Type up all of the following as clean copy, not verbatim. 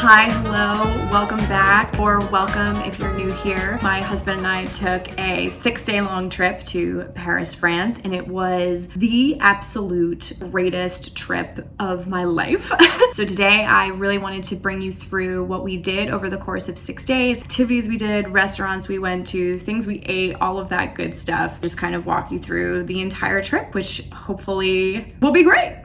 Hi, hello, welcome back, or welcome if you're new here. My husband and I took a 6-day long trip to Paris, France, and it was the absolute greatest trip of my life. So today I really wanted to bring you through what we did over the course of 6 days, activities we did, restaurants we went to, things we ate, all of that good stuff. Just kind of walk you through the entire trip, which hopefully will be great.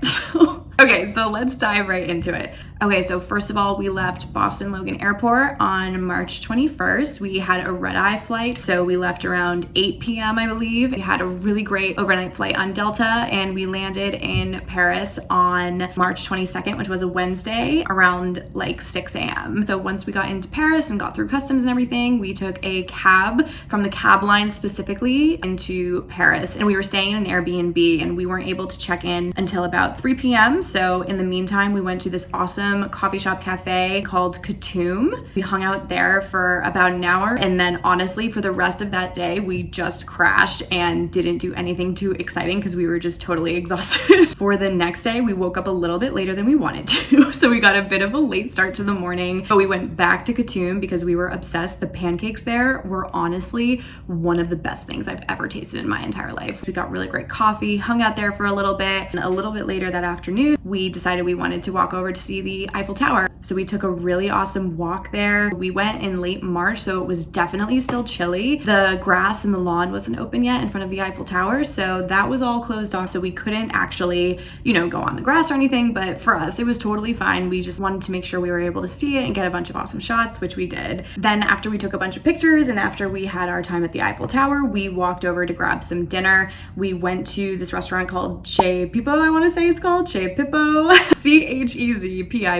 Okay, so let's dive right into it. Okay, so first of all, we left Boston Logan Airport on March 21st. We had a red-eye flight, so we left around 8 p.m., I believe. We had a really great overnight flight on Delta, and we landed in Paris on March 22nd, which was a Wednesday, around like 6 a.m. So once we got into Paris and got through customs and everything, we took a cab from the cab line specifically into Paris, and we were staying in an Airbnb, and we weren't able to check in until about 3 p.m. So in the meantime, we went to this awesome coffee shop cafe called Coutume. We hung out there for about an hour, and then honestly for the rest of that day we just crashed and didn't do anything too exciting because we were just totally exhausted. For the next day we woke up a little bit later than we wanted to, so we got a bit of a late start to the morning, but we went back to Coutume because we were obsessed. The pancakes there were honestly one of the best things I've ever tasted in my entire life. We got really great coffee, hung out there for a little bit, and a little bit later that afternoon we decided we wanted to walk over to see the Eiffel Tower. So we took a really awesome walk there. We went in late March, so it was definitely still chilly. The grass and the lawn wasn't open yet in front of the Eiffel Tower, so that was all closed off, so we couldn't actually, go on the grass or anything, but for us it was totally fine. We just wanted to make sure we were able to see it and get a bunch of awesome shots, which we did. Then after we took a bunch of pictures and after we had our time at the Eiffel Tower, we walked over to grab some dinner. We went to this restaurant called Chez Pippo, I want to say it's called Chez Pippo, Chezpippo,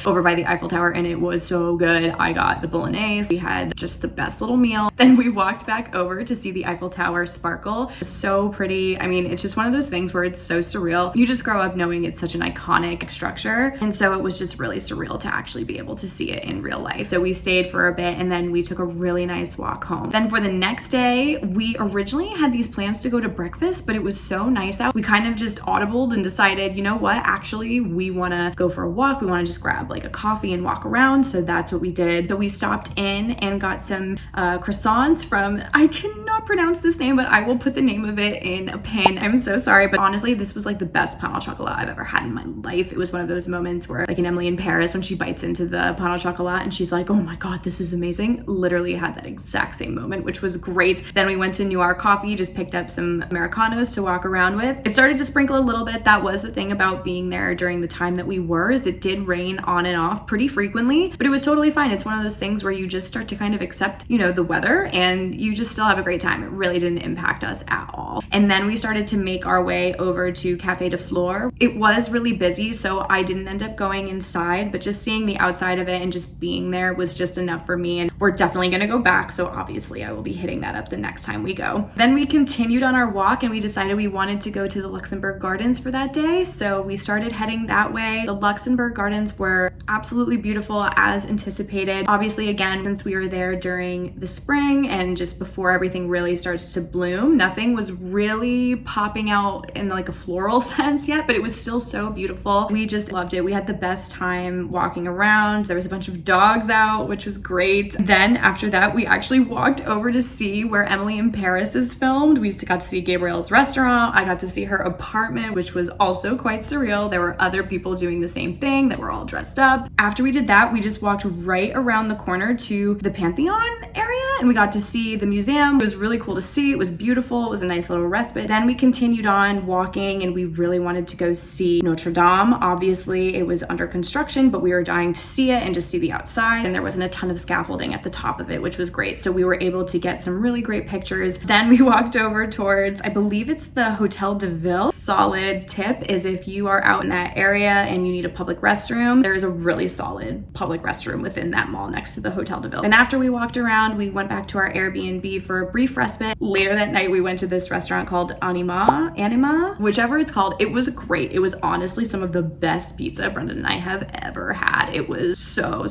over by the Eiffel Tower, and it was so good. I got the bolognese. We had just the best little meal. Then we walked back over to see the Eiffel Tower sparkle. So pretty. I mean, it's just one of those things where it's so surreal. You just grow up knowing it's such an iconic structure, and so it was just really surreal to actually be able to see it in real life. So we stayed for a bit, and then we took a really nice walk home. Then for the next day, we originally had these plans to go to breakfast, but it was so nice out. We kind of just audibled and decided, you know what, actually we want to go for a walk. We want to just grab like a coffee and walk around. So that's what we did. So we stopped in and got some croissants from, I cannot pronounce this name, but I will put the name of it in a pin. I'm so sorry, but honestly, this was like the best pain au chocolat I've ever had in my life. It was one of those moments where, like in Emily in Paris, when she bites into the pain au chocolat and she's like, oh my God, this is amazing. Literally had that exact same moment, which was great. Then we went to Noir Coffee, just picked up some Americanos to walk around with. It started to sprinkle a little bit. That was the thing about being there during the time that we were, is it did rain on and off pretty frequently, but it was totally fine. It's one of those things where you just start to kind of accept, the weather, and you just still have a great time. It really didn't impact us at all. And then we started to make our way over to Café de Flore. It was really busy, so I didn't end up going inside, but just seeing the outside of it and just being there was just enough for me, and we're definitely gonna go back, so obviously I will be hitting that up the next time we go. Then we continued on our walk, and we decided we wanted to go to the Luxembourg Gardens for that day, so we started heading that way. The Luxembourg Gardens were absolutely beautiful as anticipated. Obviously, again, since we were there during the spring and just before everything really starts to bloom, nothing was really popping out in like a floral sense yet, but it was still so beautiful. We just loved it. We had the best time walking around. There was a bunch of dogs out, which was great. Then after that, we actually walked over to see where Emily in Paris is filmed. We got to see Gabrielle's restaurant. I got to see her apartment, which was also quite surreal. There were other people doing the same thing that were all dressed up. After we did that, we just walked right around the corner to the Panthéon area, and we got to see the museum. It was really cool to see. It was beautiful. It was a nice little respite. Then we continued on walking, and we really wanted to go see Notre-Dame. Obviously, it was under construction, but we were dying to see it and just see the outside. And there wasn't a ton of scaffolding at the top of it, which was great. So we were able to get some really great pictures. Then we walked over towards, I believe it's the Hôtel de Ville. Solid tip is if you are out in that area and you need a public restroom, there is a really solid public restroom within that mall next to the Hôtel de Ville. And after we walked around, we went back to our Airbnb for a brief respite. Later that night, we went to this restaurant called Anima, whichever it's called. It was great. It was honestly some of the best pizza Brendan and I have ever had. It was so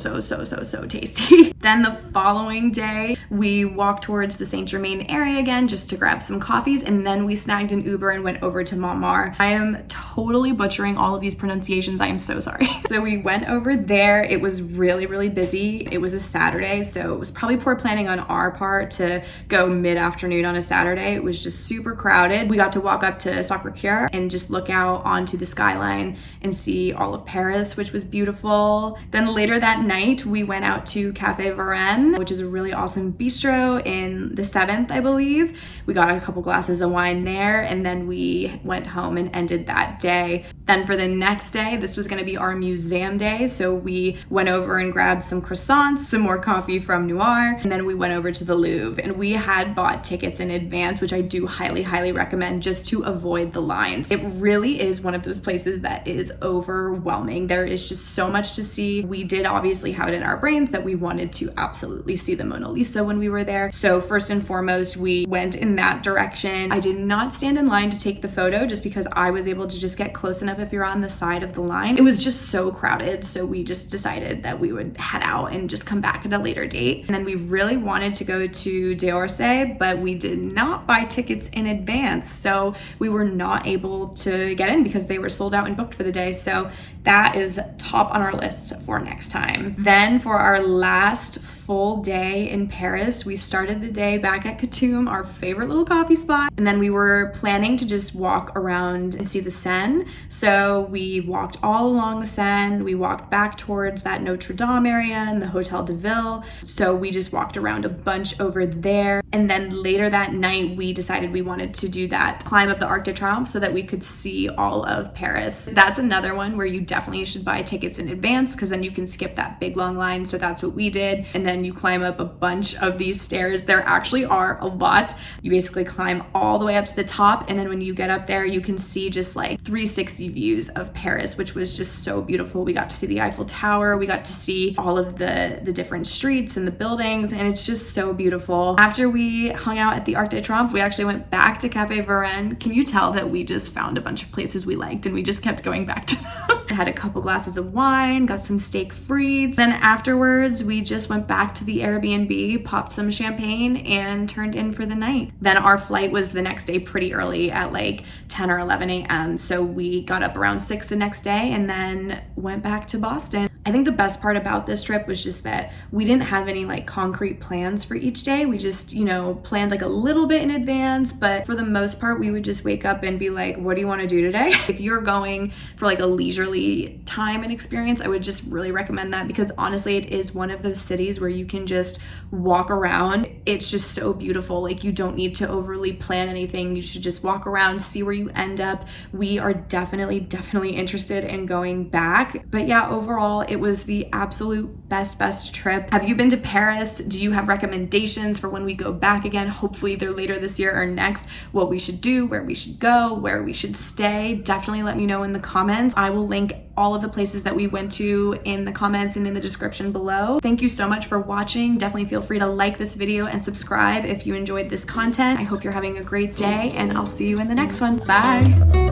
tasty. Then the following day, we walked towards the Saint Germain area again just to grab some coffees, and then we snagged an Uber and went over to Montmartre. I am totally butchering all of these pronunciations. I am so sorry. So we went over there. It was really busy. It was a Saturday, so it was probably poor planning on our part to go mid-afternoon on a Saturday. It was just super crowded. We got to walk up to Sacré-Cœur and just look out onto the skyline and see all of Paris, which was beautiful. Then later that night, we went out to Café Varenne, which is a really awesome bistro in the 7th, I believe. We got a couple glasses of wine there, and then we went home and ended that day. Then for the next day, this was going to be our museum day, so we went over and grabbed some croissants, some more coffee from Noir, and then we went over to the Louvre. And we had bought tickets in advance, which I do highly recommend just to avoid the lines. It really is one of those places that is overwhelming. There is just so much to see. We did obviously have it in our brains that we wanted to absolutely see the Mona Lisa when we were there. So first and foremost, we went in that direction. I did not stand in line to take the photo just because I was able to just get close enough if you're on the side of the line. It was just so crowded, so we just decided that we would head out and just come back at a later date. And then we really wanted to go to d'Orsay, but we did not buy tickets in advance, so we were not able to get in because they were sold out and booked for the day. So that is top on our list for next time. Then for our last full day in Paris, we started the day back at Coutume, our favorite little coffee spot, and then we were planning to just walk around and see the Seine. So we walked all along the Seine. We walked back towards that Notre-Dame area and the Hôtel de Ville. So we just walked around a bunch over there. And then later that night, we decided we wanted to do that climb of the Arc de Triomphe so that we could see all of Paris. That's another one where you definitely should buy tickets in advance because then you can skip that big long line. So that's what we did. And then you climb up a bunch of these stairs. There actually are a lot. You basically climb all the way up to the top, and then when you get up there, you can see just like 360 views of Paris, which was just so beautiful. We got to see the Eiffel Tower. We got to see all of the different streets and the buildings, and it's just so beautiful. After we hung out at the Arc de Triomphe, we actually went back to Café Varenne. Can you tell that we just found a bunch of places we liked and we just kept going back to them? I had a couple glasses of wine, got some steak frites. Then afterwards, we just went back to the Airbnb, popped some champagne, and turned in for the night. Then our flight was the next day pretty early at like 10 or 11 a.m. So we got up around 6 the next day and then went back to Boston. I think the best part about this trip was just that we didn't have any like concrete plans for each day. We just, planned like a little bit in advance, but for the most part, we would just wake up and be like, what do you want to do today? If you're going for like a leisurely time and experience, I would just really recommend that because honestly, it is one of those cities where you can just walk around. It's just so beautiful. Like you don't need to overly plan anything. You should just walk around, see where you end up. We are definitely interested in going back. But yeah, overall, it was the absolute best trip. Have you been to Paris? Do you have recommendations for when we go back again? Hopefully they're later this year or next. What we should do, where we should go, where we should stay. Definitely let me know in the comments. I will link all of the places that we went to in the comments and in the description below. Thank you so much for watching. Definitely feel free to like this video and subscribe if you enjoyed this content. I hope you're having a great day and I'll see you in the next one. Bye.